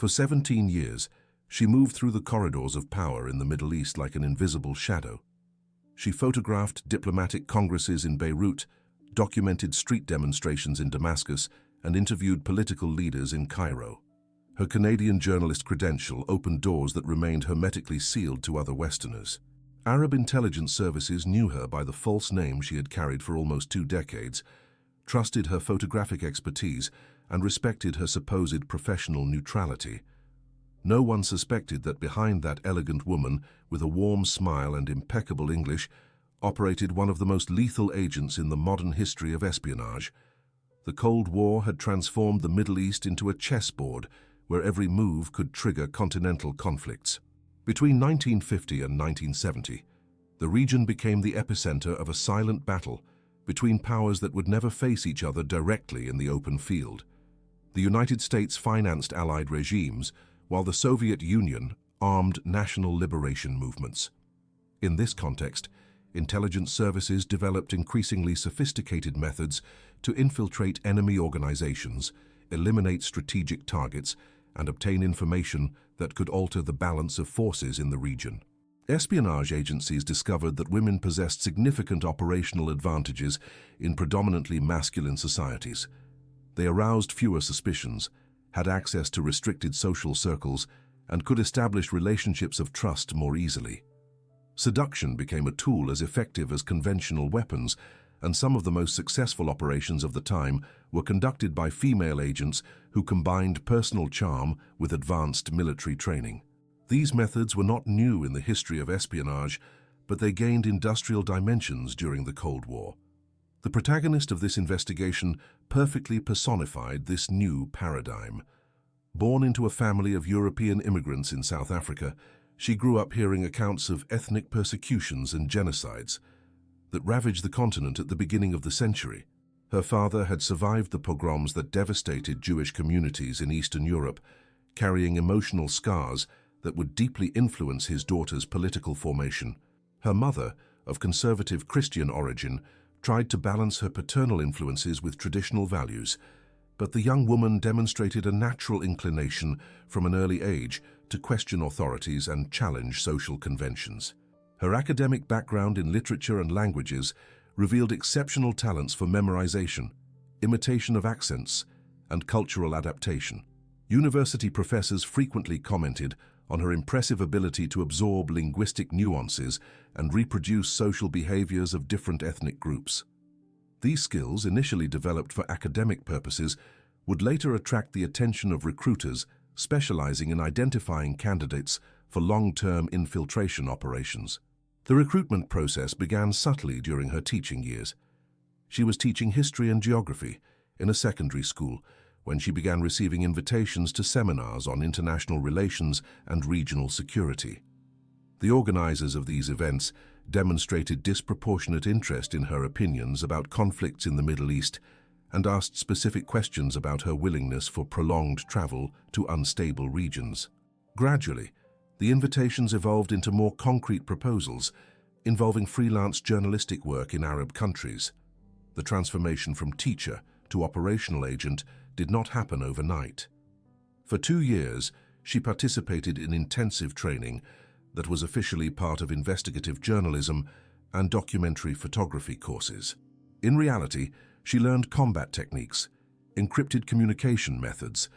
For 17 years, she moved through the corridors of power in the Middle East like an invisible shadow. She photographed diplomatic congresses in Beirut, documented street demonstrations in Damascus, and interviewed political leaders in Cairo. Her Canadian journalist credential opened doors that remained hermetically sealed to other Westerners. Arab intelligence services knew her by the false name she had carried for almost 2 decades, trusted her photographic expertise, and respected her supposed professional neutrality. No one suspected that behind that elegant woman, with a warm smile and impeccable English, operated one of the most lethal agents in the modern history of espionage. The Cold War had transformed the Middle East into a chessboard where every move could trigger continental conflicts. Between 1950 and 1970, the region became the epicenter of a silent battle between powers that would never face each other directly in the open field. The United States financed allied regimes, while the Soviet Union armed national liberation movements. In this context, intelligence services developed increasingly sophisticated methods to infiltrate enemy organizations, eliminate strategic targets, and obtain information that could alter the balance of forces in the region. Espionage agencies discovered that women possessed significant operational advantages in predominantly masculine societies. They aroused fewer suspicions, had access to restricted social circles, and could establish relationships of trust more easily. Seduction became a tool as effective as conventional weapons, and some of the most successful operations of the time were conducted by female agents who combined personal charm with advanced military training. These methods were not new in the history of espionage, but they gained industrial dimensions during the Cold War. The protagonist of this investigation perfectly personified this new paradigm. Born into a family of European immigrants in South Africa, she grew up hearing accounts of ethnic persecutions and genocides that ravaged the continent at the beginning of the century. Her father had survived the pogroms that devastated Jewish communities in Eastern Europe, carrying emotional scars that would deeply influence his daughter's political formation. Her mother, of conservative Christian origin, tried to balance her paternal influences with traditional values, but the young woman demonstrated a natural inclination from an early age to question authorities and challenge social conventions. Her academic background in literature and languages revealed exceptional talents for memorization, imitation of accents, and cultural adaptation. University professors frequently commented on her impressive ability to absorb linguistic nuances and reproduce social behaviors of different ethnic groups. These skills, initially developed for academic purposes, would later attract the attention of recruiters specializing in identifying candidates for long-term infiltration operations. The recruitment process began subtly during her teaching years. She was teaching history and geography in a secondary school when she began receiving invitations to seminars on international relations and regional security. The organizers of these events demonstrated disproportionate interest in her opinions about conflicts in the Middle East and asked specific questions about her willingness for prolonged travel to unstable regions. Gradually, the invitations evolved into more concrete proposals involving freelance journalistic work in Arab countries. The transformation from teacher to operational agent did not happen overnight. For 2 years, she participated in intensive training that was officially part of investigative journalism and documentary photography courses. In reality, she learned combat techniques, encrypted communication methods,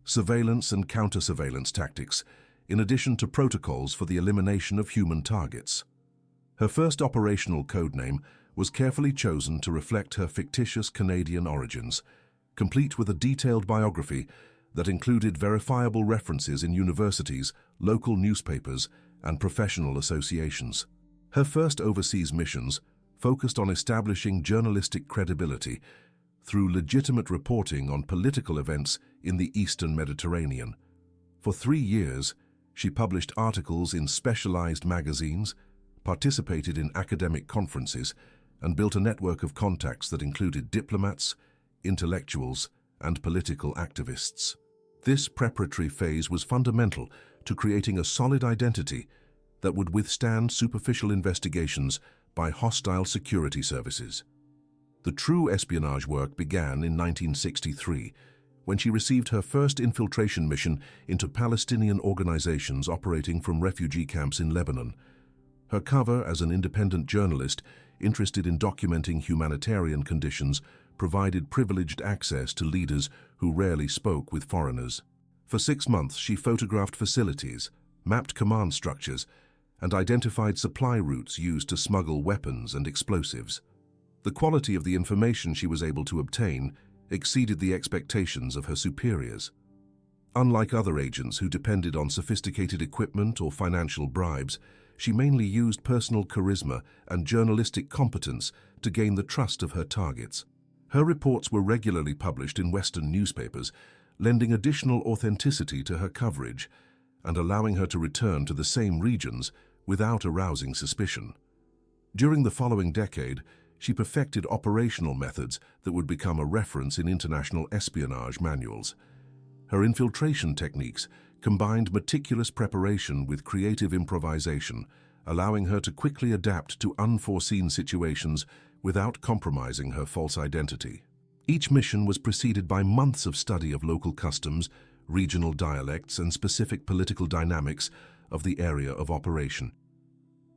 surveillance and counter-surveillance tactics, in addition to protocols for the elimination of human targets. Her first operational codename was carefully chosen to reflect her fictitious Canadian origins, complete with a detailed biography that included verifiable references in universities, local newspapers, and professional associations. Her first overseas missions focused on establishing journalistic credibility through legitimate reporting on political events in the Eastern Mediterranean. For 3 years, she published articles in specialized magazines, participated in academic conferences, and built a network of contacts that included diplomats, intellectuals, and political activists. This preparatory phase was fundamental to creating a solid identity that would withstand superficial investigations by hostile security services. The true espionage work began in 1963, when she received her first infiltration mission into Palestinian organizations operating from refugee camps in Lebanon. Her cover as an independent journalist interested in documenting humanitarian conditions provided privileged access to leaders who rarely spoke with foreigners. For 6 months, she photographed facilities, mapped command structures, and identified supply routes used to smuggle weapons and explosives. The quality of the information she was able to obtain exceeded the expectations of her superiors. Unlike other agents who depended on sophisticated equipment or financial bribes, she mainly used personal charisma and journalistic competence to gain the trust of her targets. Her reports were regularly published in Western newspapers, lending additional authenticity to her coverage and allowing her to return to the same regions without arousing suspicion. During the following decade, she perfected operational methods that would become a reference in international espionage manuals. Her infiltration techniques combined meticulous preparation with creative improvisation, allowing her to quickly adapt to unforeseen situations without compromising her false identity. Each mission was preceded by months of study of local customs, regional dialects, and specific political dynamics of the area of operation.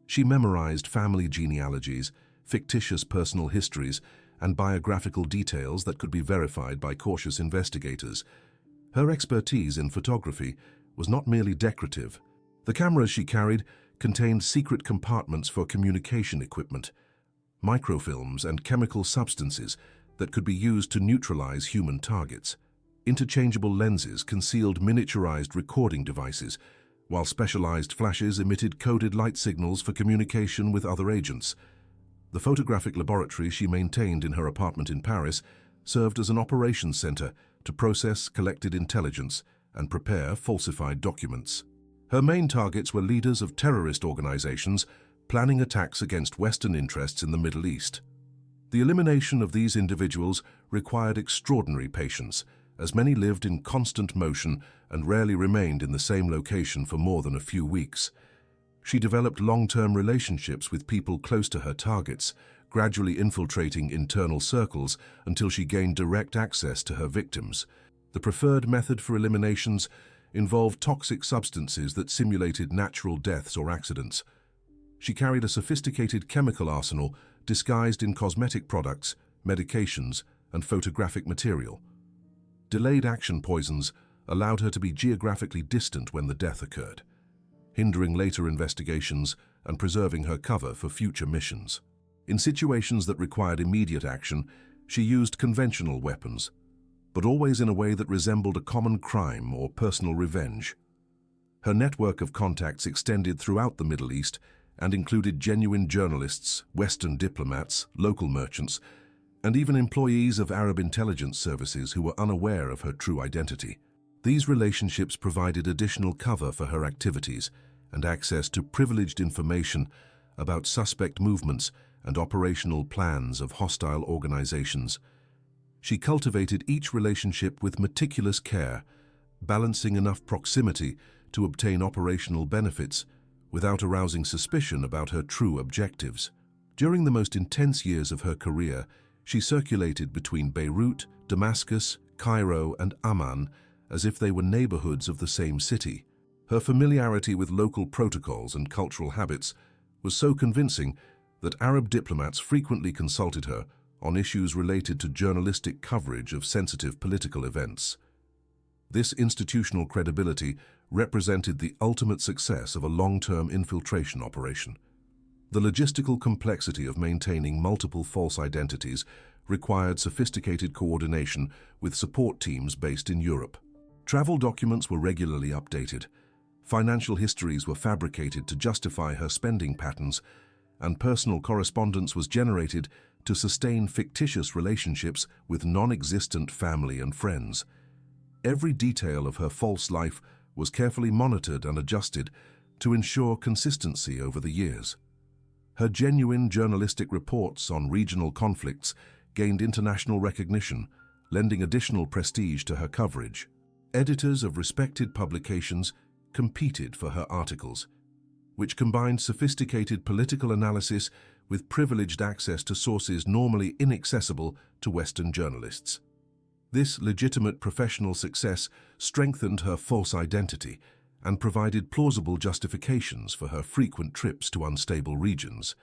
She memorized family genealogies, fictitious personal histories, and biographical details that could be verified by cautious investigators. Her expertise in photography was not merely decorative. The cameras she carried contained secret compartments for communication equipment, microfilms, and chemical substances that could be used to neutralize human targets. Interchangeable lenses concealed miniaturized recording devices, while specialized flashes emitted coded light signals for communication with other agents. The photographic laboratory she maintained in her apartment in Paris served as an operations center to process collected intelligence and prepare falsified documents. Her main targets were leaders of terrorist organizations planning attacks against Western interests in the Middle East. The elimination of these individuals required extraordinary patience, as many lived in constant motion and rarely remained in the same location for more than a few weeks. She developed long-term relationships with people close to her targets, gradually infiltrating internal circles until she gained direct access to her victims. The preferred method for eliminations involved toxic substances that simulated natural deaths or accidents. She carried a sophisticated chemical arsenal disguised in cosmetic products, medications, and photographic material. Delayed action poisons allowed her to be geographically distant when the death occurred, hindering later investigations and preserving her cover for future missions. In situations that required immediate action, she used conventional weapons, but always in a way that resembled a common crime or personal revenge. Her network of contacts extended throughout the Middle East and included genuine journalists, Western diplomats, local merchants, and even employees of Arab intelligence services who were unaware of her true identity. These relationships provided additional cover for her activities and access to privileged information about suspect movements and operational plans of hostile organizations. She cultivated each relationship with meticulous care, balancing enough proximity to obtain operational benefits without arousing suspicion about her true objectives. During the most intense years of her career, she circulated between Beirut, Damascus, Cairo, and Amman as if they were neighborhoods of the same city. Her familiarity with local protocols and cultural habits was so convincing that Arab diplomats frequently consulted her on issues related to journalistic coverage of sensitive political events. This institutional credibility represented the ultimate success of a long-term infiltration operation. The logistical complexity of maintaining multiple false identities required sophisticated coordination with support teams based in Europe. Travel documents were regularly updated, financial histories were fabricated to justify her spending patterns, and personal correspondence was generated to sustain fictitious relationships with non-existent family and friends. Every detail of her false life was carefully monitored and adjusted to ensure consistency over the years. Her genuine journalistic reports on regional conflicts gained international recognition, lending additional prestige to her coverage. Editors of respected publications competed for her articles, which combined sophisticated political analysis with privileged access to sources normally inaccessible to Western journalists. This legitimate professional success strengthened her false identity and provided plausible justifications for her frequent trips to unstable regions.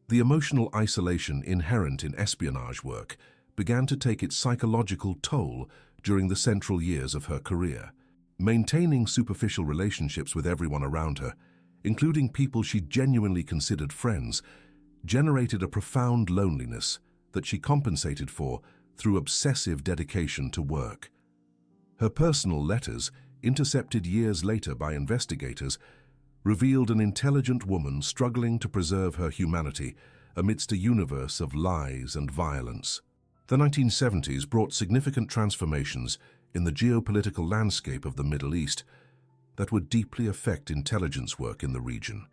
The emotional isolation inherent in espionage work began to take its psychological toll during the central years of her career. Maintaining superficial relationships with everyone around her, including people she genuinely considered friends, generated a profound loneliness that she compensated for through obsessive dedication to work. Her personal letters, intercepted years later by investigators, revealed an intelligent woman struggling to preserve her humanity amidst a universe of lies and violence. The 1970s brought significant transformations in the geopolitical landscape of the Middle East that would deeply affect intelligence work in the region.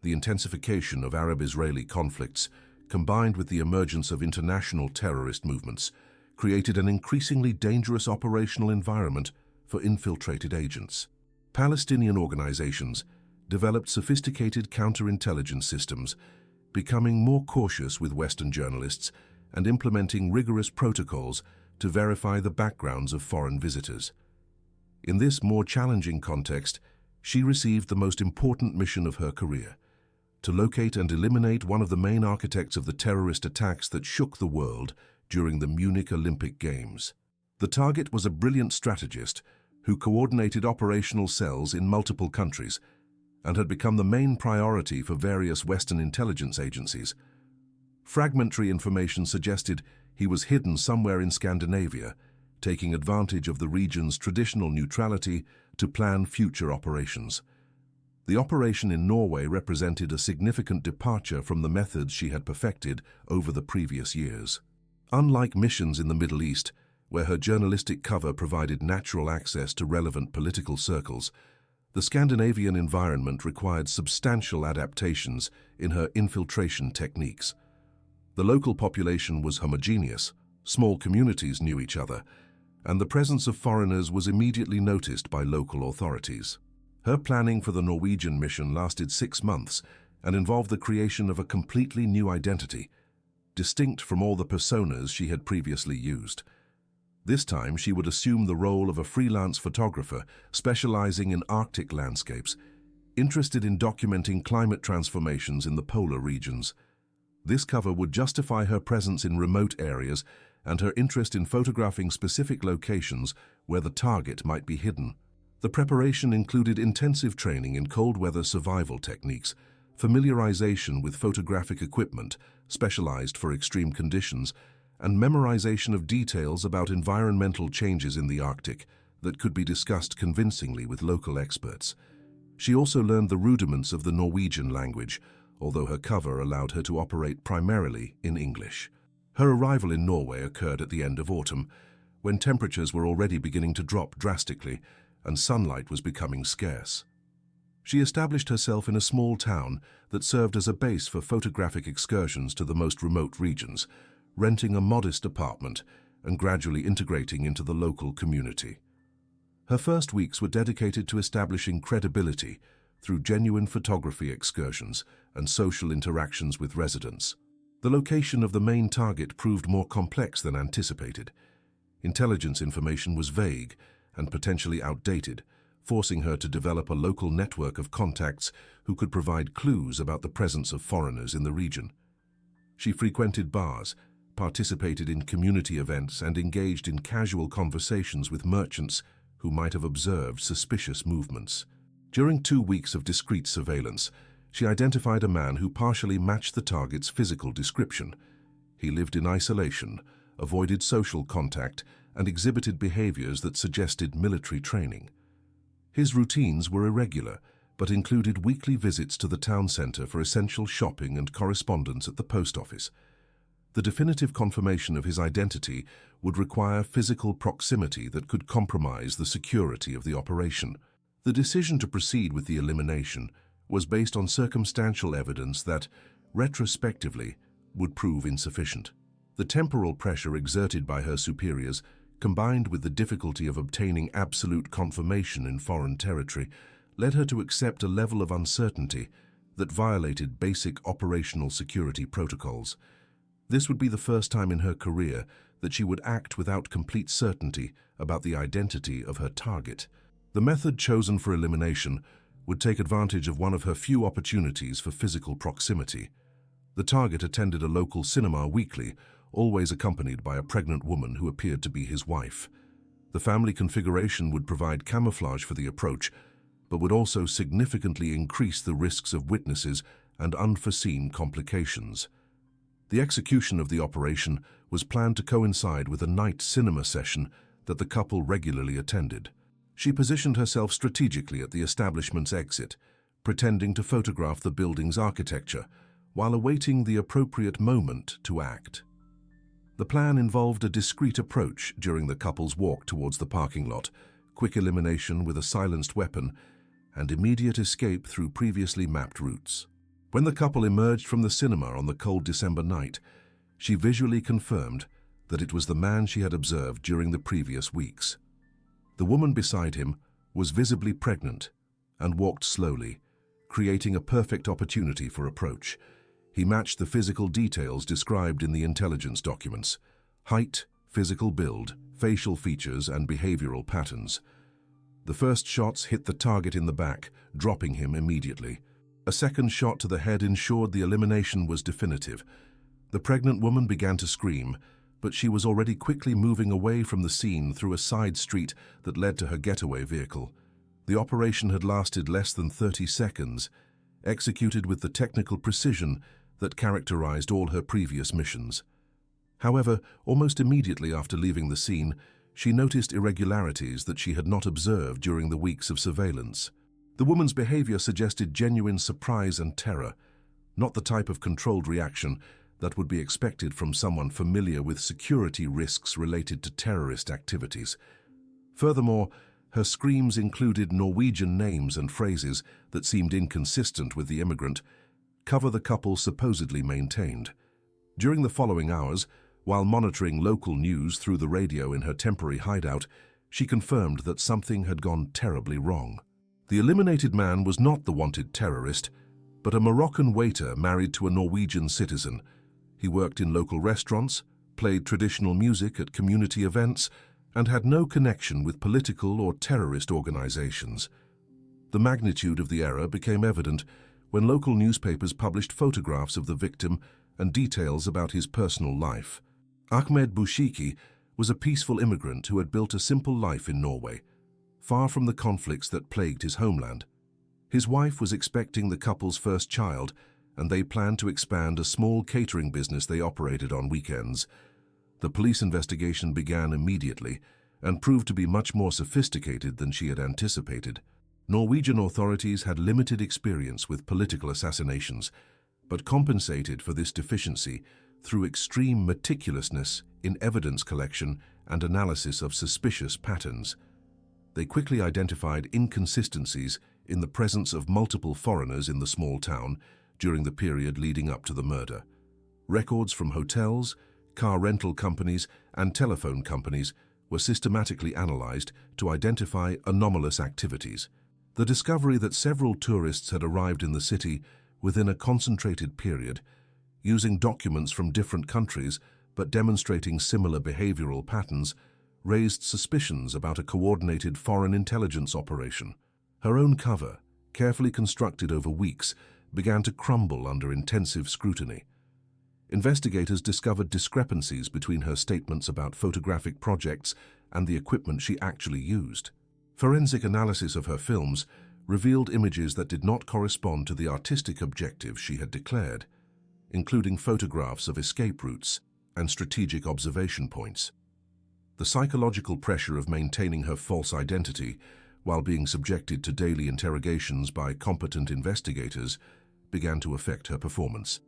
The intensification of Arab-Israeli conflicts, combined with the emergence of international terrorist movements, created an increasingly dangerous operational environment for infiltrated agents. Palestinian organizations developed sophisticated counterintelligence systems, becoming more cautious with Western journalists and implementing rigorous protocols to verify the backgrounds of foreign visitors. In this more challenging context, she received the most important mission of her career: to locate and eliminate one of the main architects of the terrorist attacks that shook the world during the Munich Olympic Games. The target was a brilliant strategist who coordinated operational cells in multiple countries and had become the main priority for various Western intelligence agencies. Fragmentary information suggested he was hidden somewhere in Scandinavia, taking advantage of the region's traditional neutrality to plan future operations. The operation in Norway represented a significant departure from the methods she had perfected over the previous years. Unlike missions in the Middle East, where her journalistic cover provided natural access to relevant political circles, the Scandinavian environment required substantial adaptations in her infiltration techniques. The local population was homogeneous, small communities knew each other, and the presence of foreigners was immediately noticed by local authorities. Her planning for the Norwegian mission lasted 6 months and involved the creation of a completely new identity, distinct from all the personas she had previously used. This time, she would assume the role of a freelance photographer specializing in Arctic landscapes, interested in documenting climate transformations in the polar regions. This cover would justify her presence in remote areas and her interest in photographing specific locations where the target might be hidden. The preparation included intensive training in cold weather survival techniques, familiarization with photographic equipment specialized for extreme conditions, and memorization of details about environmental changes in the Arctic that could be discussed convincingly with local experts. She also learned the rudiments of the Norwegian language, although her cover allowed her to operate primarily in English. Her arrival in Norway occurred at the end of autumn, when temperatures were already beginning to drop drastically and sunlight was becoming scarce. She established herself in a small town that served as a base for photographic excursions to the most remote regions, renting a modest apartment and gradually integrating into the local community. Her first weeks were dedicated to establishing credibility through genuine photography excursions and social interactions with residents. The location of the main target proved more complex than anticipated. Intelligence information was vague and potentially outdated, forcing her to develop a local network of contacts who could provide clues about the presence of foreigners in the region. She frequented bars, participated in community events, and engaged in casual conversations with merchants who might have observed suspicious movements. During 2 weeks of discreet surveillance, she identified a man who partially matched the target's physical description. He lived in isolation, avoided social contact, and exhibited behaviors that suggested military training. His routines were irregular, but included weekly visits to the town center for essential shopping and correspondence at the post office. The definitive confirmation of his identity would require physical proximity that could compromise the security of the operation. The decision to proceed with the elimination was based on circumstantial evidence that, retrospectively, would prove insufficient. The temporal pressure exerted by her superiors, combined with the difficulty of obtaining absolute confirmation in foreign territory, led her to accept a level of uncertainty that violated basic operational security protocols. This would be the first time in her career that she would act without complete certainty about the identity of her target. The method chosen for elimination would take advantage of one of her few opportunities for physical proximity. The target attended a local cinema weekly, always accompanied by a pregnant woman who appeared to be his wife. The family configuration would provide camouflage for the approach, but would also significantly increase the risks of witnesses and unforeseen complications. The execution of the operation was planned to coincide with a night cinema session that the couple regularly attended. She positioned herself strategically at the establishment's exit, pretending to photograph the building's architecture, while awaiting the appropriate moment to act. The plan involved a discreet approach during the couple's walk towards the parking lot, quick elimination with a silenced weapon, and immediate escape through previously mapped routes. When the couple emerged from the cinema on the cold December night, she visually confirmed that it was the man she had observed during the previous weeks. The woman beside him was visibly pregnant and walked slowly, creating a perfect opportunity for approach. He matched the physical details described in the intelligence documents: height, physical build, facial features, and behavioral patterns. The first shots hit the target in the back, dropping him immediately. A second shot to the head ensured the elimination was definitive. The pregnant woman began to scream, but she was already quickly moving away from the scene through a side street that led to her getaway vehicle. The operation had lasted less than 30 seconds, executed with the technical precision that characterized all her previous missions. However, almost immediately after leaving the scene, she noticed irregularities that she had not observed during the weeks of surveillance. The woman's behavior suggested genuine surprise and terror, not the type of controlled reaction that would be expected from someone familiar with security risks related to terrorist activities. Furthermore, her screams included Norwegian names and phrases that seemed inconsistent with the immigrant cover the couple supposedly maintained. During the following hours, while monitoring local news through the radio in her temporary hideout, she confirmed that something had gone terribly wrong. The eliminated man was not the wanted terrorist, but a Moroccan waiter married to a Norwegian citizen. He worked in local restaurants, played traditional music at community events, and had no connection with political or terrorist organizations. The magnitude of the error became evident when local newspapers published photographs of the victim and details about his personal life. Ahmed Bouchiki was a peaceful immigrant who had built a simple life in Norway, far from the conflicts that plagued his homeland. His wife was expecting the couple's first child, and they planned to expand a small catering business they operated on weekends. The police investigation began immediately and proved to be much more sophisticated than she had anticipated. Norwegian authorities had limited experience with political assassinations, but compensated for this deficiency through extreme meticulousness in evidence collection and analysis of suspicious patterns. They quickly identified inconsistencies in the presence of multiple foreigners in the small town during the period leading up to the murder. Records from hotels, car rental companies, and telephone companies were systematically analyzed to identify anomalous activities. The discovery that several tourists had arrived in the city within a concentrated period, using documents from different countries but demonstrating similar behavioral patterns, raised suspicions about a coordinated foreign intelligence operation. Her own cover, carefully constructed over weeks, began to crumble under intensive scrutiny. Investigators discovered discrepancies between her statements about photographic projects and the equipment she actually used. Forensic analysis of her films revealed images that did not correspond to the artistic objectives she had declared, including photographs of escape routes and strategic observation points. The psychological pressure of maintaining her false identity while being subjected to daily interrogations by competent investigators began to affect her performance.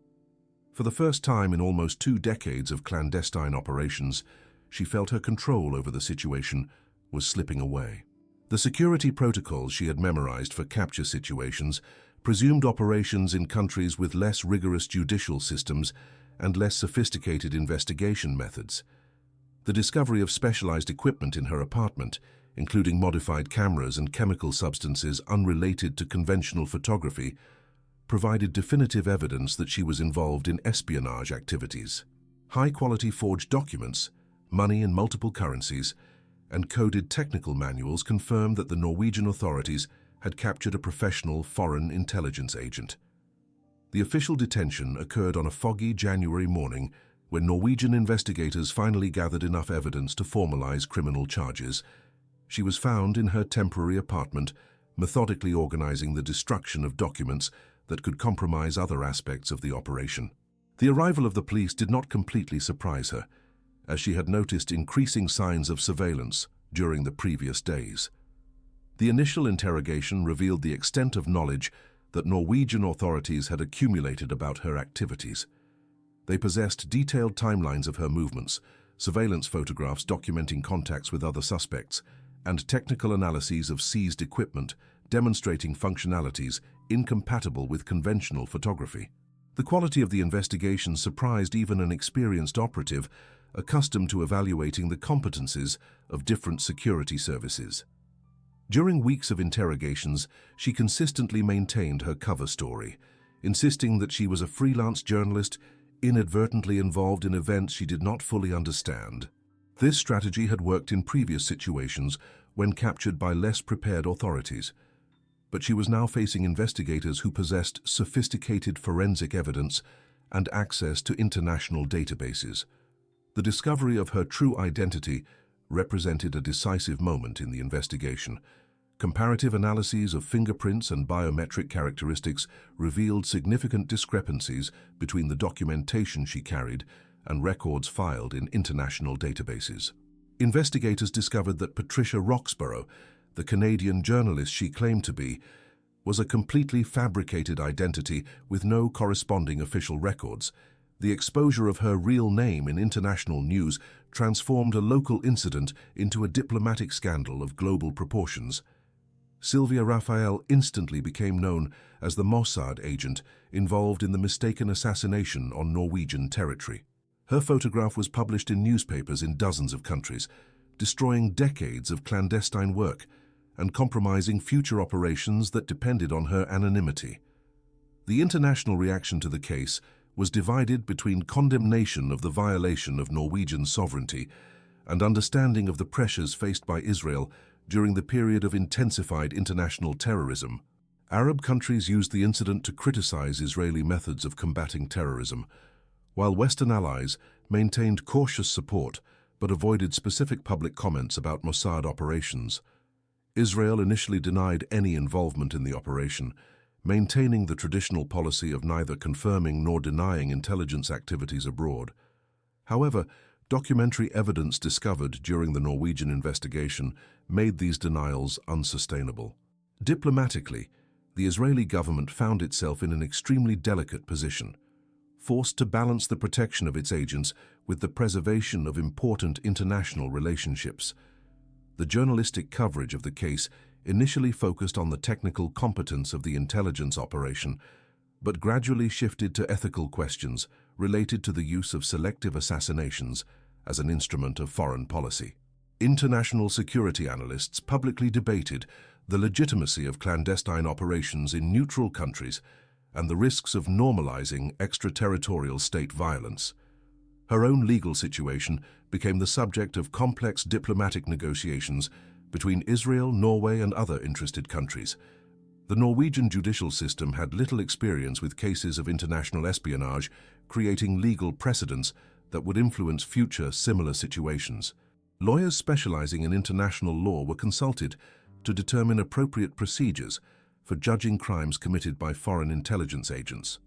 For the first time in almost 2 decades of clandestine operations, she felt her control over the situation was slipping away. The security protocols she had memorized for capture situations presumed operations in countries with less rigorous judicial systems and less sophisticated investigation methods. The discovery of specialized equipment in her apartment, including modified cameras and chemical substances unrelated to conventional photography, provided definitive evidence that she was involved in espionage activities. High-quality forged documents, money in multiple currencies, and coded technical manuals confirmed that the Norwegian authorities had captured a professional foreign intelligence agent. The official detention occurred on a foggy January morning when Norwegian investigators finally gathered enough evidence to formalize criminal charges. She was found in her temporary apartment, methodically organizing the destruction of documents that could compromise other aspects of the operation. The arrival of the police did not completely surprise her, as she had noticed increasing signs of surveillance during the previous days. The initial interrogation revealed the extent of knowledge that Norwegian authorities had accumulated about her activities. They possessed detailed timelines of her movements, surveillance photographs documenting contacts with other suspects, and technical analyses of seized equipment demonstrating functionalities incompatible with conventional photography. The quality of the investigation surprised even an experienced operative accustomed to evaluating the competencies of different security services. During weeks of interrogations, she consistently maintained her cover story, insisting that she was a freelance journalist inadvertently involved in events she did not fully understand. This strategy had worked in previous situations when captured by less prepared authorities, but she was now facing investigators who possessed sophisticated forensic evidence and access to international databases. The discovery of her true identity represented a decisive moment in the investigation. Comparative analyses of fingerprints and biometric characteristics revealed significant discrepancies between the documentation she carried and records filed in international databases. Investigators discovered that Patricia Roxborough, the Canadian journalist she claimed to be, was a completely fabricated identity with no corresponding official records. The exposure of her real name in international news transformed a local incident into a diplomatic scandal of global proportions. Sylvia Raphael instantly became known as the Mossad agent involved in the mistaken assassination on Norwegian territory. Her photograph was published in newspapers in dozens of countries, destroying decades of clandestine work and compromising future operations that depended on her anonymity. The international reaction to the case was divided between condemnation of the violation of Norwegian sovereignty and understanding of the pressures faced by Israel during the period of intensified international terrorism. Arab countries used the incident to criticize Israeli methods of combating terrorism, while Western allies maintained cautious support but avoided specific public comments about Mossad operations. Israel initially denied any involvement in the operation, maintaining the traditional policy of neither confirming nor denying intelligence activities abroad. However, documentary evidence discovered during the Norwegian investigation made these denials unsustainable. Diplomatically, the Israeli government found itself in an extremely delicate position, forced to balance the protection of its agents with the preservation of important international relationships. The journalistic coverage of the case initially focused on the technical competence of the intelligence operation, but gradually shifted to ethical questions related to the use of selective assassinations as an instrument of foreign policy. International security analysts publicly debated the legitimacy of clandestine operations in neutral countries and the risks of normalizing extraterritorial state violence. Her own legal situation became the subject of complex diplomatic negotiations between Israel, Norway, and other interested countries. The Norwegian judicial system had little experience with cases of international espionage, creating legal precedents that would influence future similar situations. Lawyers specializing in international law were consulted to determine appropriate procedures for judging crimes committed by foreign intelligence agents.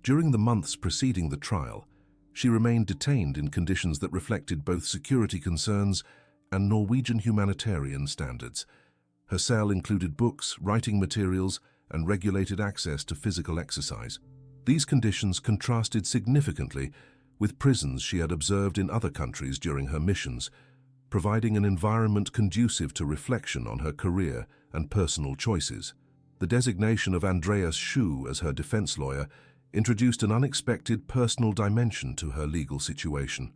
During the months preceding the trial, she remained detained in conditions that reflected both security concerns and Norwegian humanitarian standards. Her cell included books, writing materials, and regulated access to physical exercise. These conditions contrasted significantly with prisons she had observed in other countries during her missions, providing an environment conducive to reflection on her career and personal choices. The designation of Andreas Schuh as her defense lawyer introduced an unexpected personal dimension to her legal situation.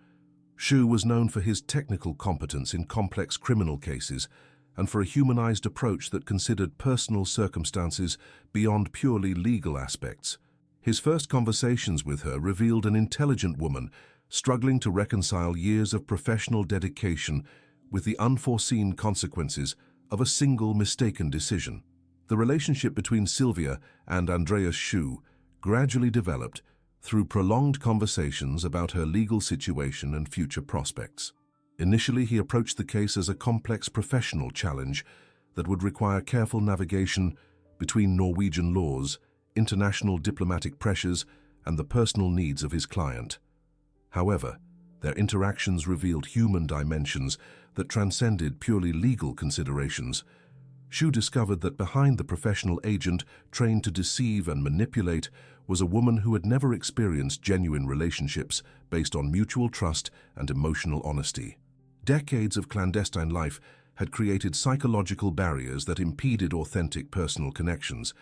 Schuh was known for his technical competence in complex criminal cases and for a humanized approach that considered personal circumstances beyond purely legal aspects. His first conversations with her revealed an intelligent woman struggling to reconcile years of professional dedication with the unforeseen consequences of a single mistaken decision. The relationship between Sylvia and Andreas Schuh gradually developed through prolonged conversations about her legal situation and future prospects. Initially, he approached the case as a complex professional challenge that would require careful navigation between Norwegian laws, international diplomatic pressures, and the personal needs of his client. However, their interactions revealed human dimensions that transcended purely legal considerations. Schuh discovered that behind the professional agent trained to deceive and manipulate was a woman who had never experienced genuine relationships based on mutual trust and emotional honesty. Decades of clandestine life had created psychological barriers that impeded authentic personal connections,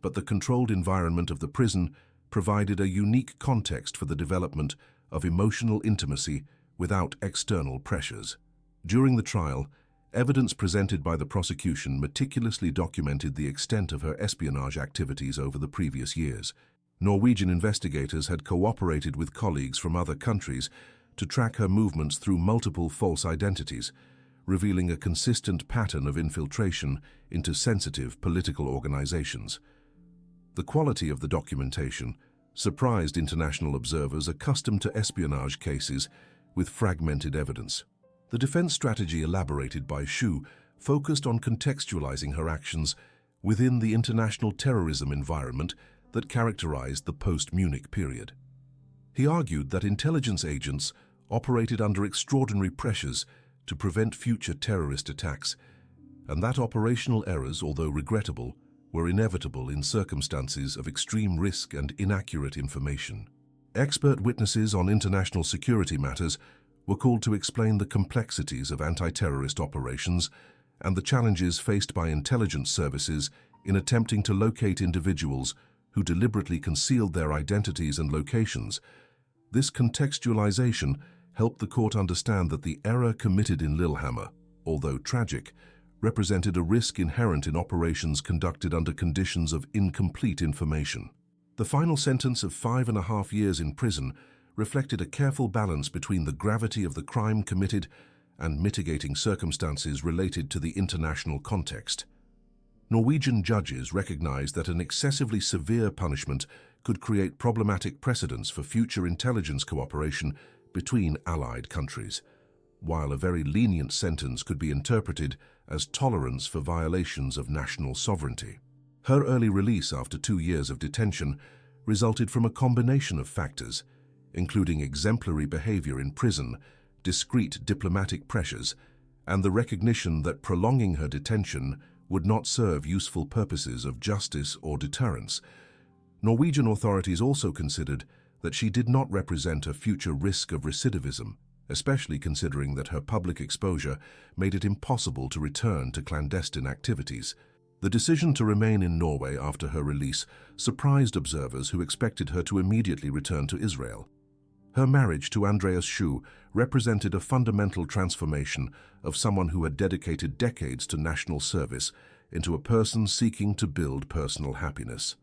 but the controlled environment of the prison provided a unique context for the development of emotional intimacy without external pressures. During the trial, evidence presented by the prosecution meticulously documented the extent of her espionage activities over the previous years. Norwegian investigators had cooperated with colleagues from other countries to track her movements through multiple false identities, revealing a consistent pattern of infiltration into sensitive political organizations. The quality of the documentation surprised international observers accustomed to espionage cases with fragmented evidence. The defense strategy elaborated by Schuh focused on contextualizing her actions within the international terrorism environment that characterized the post-Munich period. He argued that intelligence agents operated under extraordinary pressures to prevent future terrorist attacks, and that operational errors, although regrettable, were inevitable in circumstances of extreme risk and inaccurate information. Expert witnesses on international security matters were called to explain the complexities of anti-terrorist operations and the challenges faced by intelligence services in attempting to locate individuals who deliberately concealed their identities and locations. This contextualization helped the court understand that the error committed in Lillehammer, although tragic, represented a risk inherent in operations conducted under conditions of incomplete information. The final sentence of 5.5 years in prison reflected a careful balance between the gravity of the crime committed and mitigating circumstances related to the international context. Norwegian judges recognized that an excessively severe punishment could create problematic precedents for future intelligence cooperation between allied countries, while a very lenient sentence could be interpreted as tolerance for violations of national sovereignty. Her early release after 2 years of detention resulted from a combination of factors, including exemplary behavior in prison, discreet diplomatic pressures, and the recognition that prolonging her detention would not serve useful purposes of justice or deterrence. Norwegian authorities also considered that she did not represent a future risk of recidivism, especially considering that her public exposure made it impossible to return to clandestine activities. The decision to remain in Norway after her release surprised observers who expected her to immediately return to Israel. Her marriage to Andreas Schuh represented a fundamental transformation of someone who had dedicated decades to national service into a person seeking to build personal happiness.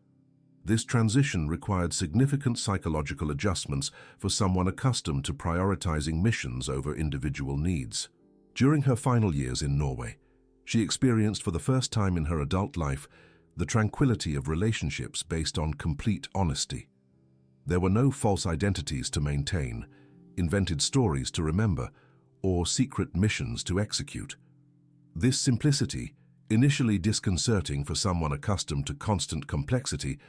This transition required significant psychological adjustments for someone accustomed to prioritizing missions over individual needs. During her final years in Norway, she experienced for the first time in her adult life the tranquility of relationships based on complete honesty. There were no false identities to maintain, invented stories to remember, or secret missions to execute. This simplicity, initially disconcerting for someone accustomed to constant complexity,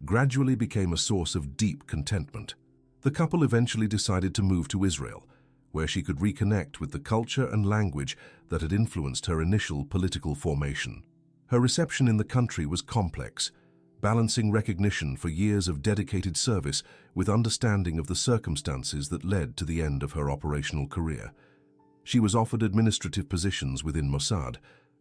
gradually became a source of deep contentment. The couple eventually decided to move to Israel, where she could reconnect with the culture and language that had influenced her initial political formation. Her reception in the country was complex, balancing recognition for years of dedicated service with understanding of the circumstances that led to the end of her operational career. She was offered administrative positions within Mossad,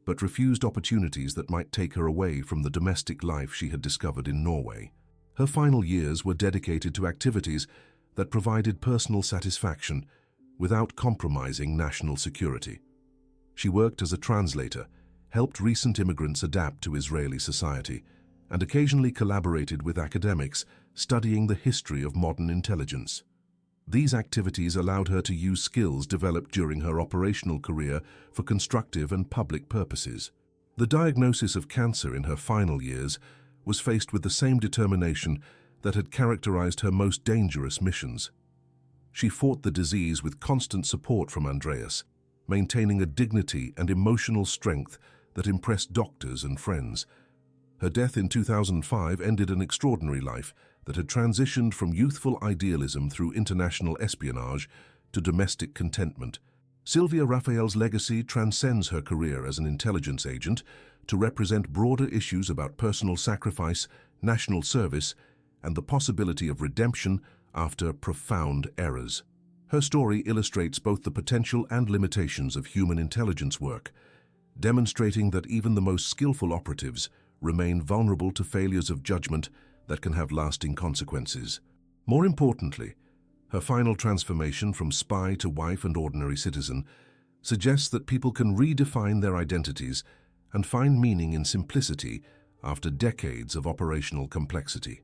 but refused opportunities that might take her away from the domestic life she had discovered in Norway. Her final years were dedicated to activities that provided personal satisfaction without compromising national security. She worked as a translator, helped recent immigrants adapt to Israeli society, and occasionally collaborated with academics studying the history of modern intelligence. These activities allowed her to use skills developed during her operational career for constructive and public purposes. The diagnosis of cancer in her final years was faced with the same determination that had characterized her most dangerous missions. She fought the disease with constant support from Andreas, maintaining a dignity and emotional strength that impressed doctors and friends. Her death in 2005 ended an extraordinary life that had transitioned from youthful idealism through international espionage to domestic contentment. Sylvia Raphael's legacy transcends her career as an intelligence agent to represent broader issues about personal sacrifice, national service, and the possibility of redemption after profound errors. Her story illustrates both the potential and limitations of human intelligence work, demonstrating that even the most skillful operatives remain vulnerable to failures of judgment that can have lasting consequences. More importantly, her final transformation from spy to wife and ordinary citizen suggests that people can redefine their identities and find meaning in simplicity after decades of operational complexity.